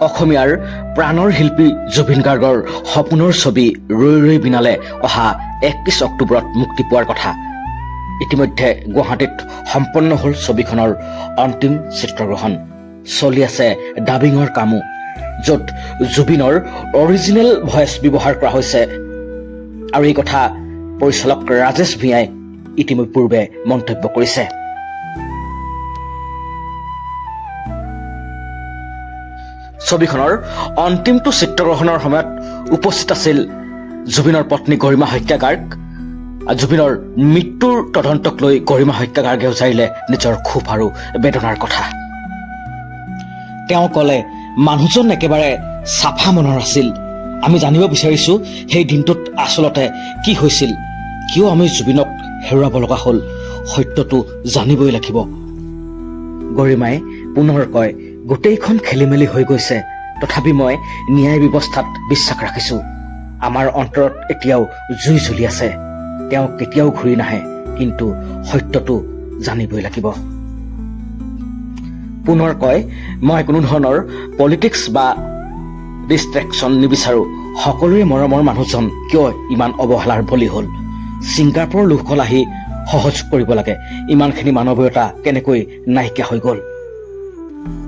অসমীয়াৰ প্ৰাণৰ শিল্পী জুবিন গাৰ্গৰ সপোনৰ ছবি ৰৈ ৰৈ বিনালে অহা 31 অক্টোবৰত মুক্তি পোৱাৰ কথা। ইতিমধ্যে গুৱাহাটীত সম্পন্ন হ'ল ছবিখনৰ অন্তিম চিত্ৰগ্ৰহণ। চলি আছে ডাবিঙৰ কামো, য'ত জুবিনৰ অৰিজিনেল ভইচ ব্যৱহাৰ কৰা হৈছে। আৰু এই কথা পৰিচালক ৰাজেশ ভিয়াই ইতিমধ্যে পূৰ্বে মন্তব্য কৰিছে। ছবিখনৰ অন্তিমটো চিত্ৰগ্ৰহণৰ সময়ত উপস্থিত আছিল জুবিনৰ পত্নী গৰিমা হত্যা গাৰ্গ। জুবিনৰ মৃত্যুৰ তদন্তক লৈ গৰিমা হত্যা গাৰ্গে উজাৰিলে নিজৰ ক্ষোভ আৰু বেদনাৰ কথা। তেওঁ ক'লে, মানুহজন একেবাৰে চাফা মনৰ আছিল। আমি জানিব বিচাৰিছোঁ সেই দিনটোত আচলতে কি হৈছিল, কিয় আমি জুবিনক হেৰুৱাব লগা হ'ল, সত্যটো জানিবই লাগিব। গৰিমাই পুনৰ কয়, গোটেইখন খেলি মেলি হৈ গৈছে, তথাপি মই ন্যায় ব্যৱস্থাত বিশ্বাস ৰাখিছোঁ। আমাৰ অন্তৰত এতিয়াও জুই জ্বলি আছে। তেওঁ কেতিয়াও ঘূৰি নাহে, কিন্তু সত্যটো জানিবই লাগিব। পুনৰ কয়, মই কোনো ধৰণৰ পলিটিক্স বা ডিষ্ট্ৰেকশ্যন নিবিচাৰোঁ। সকলোৰে মৰমৰ মানুহজন কিয় ইমান অৱহেলাৰ বলি হ'ল? ছিংগাপুৰৰ লোকসকল আহি সহযোগ কৰিব লাগে। ইমানখিনি মানৱীয়তা কেনেকৈ নাইকিয়া হৈ গ'ল?